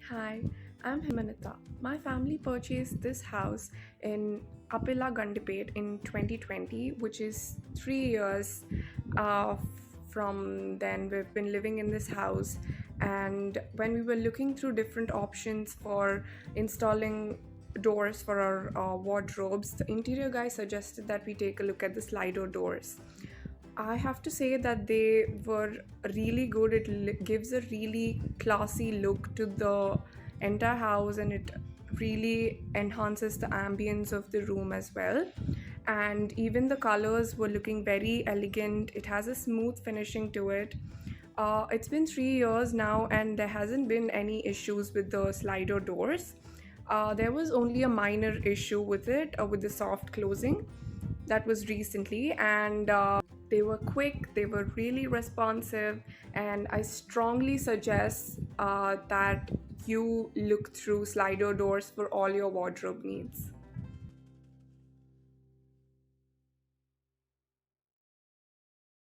Hi, I'm Hemalatha. My family purchased this house in Apila Gandipet in 2020, which is 3 years uh, from then. We've been living in this house, and when we were looking through different options for installing doors for our wardrobes, the interior guy suggested that we take a look at the Slido doors. I have to say that they were really good. It gives a really classy look to the entire house, and it really enhances the ambience of the room as well. And even the colors were looking very elegant. It has a smooth finishing to it. It's been 3 years now, and there hasn't been any issues with the Slido doors. There was only a minor issue with it, with the soft closing. That was recently, and they were quick, they were really responsive, and I strongly suggest that you look through Slido doors for all your wardrobe needs.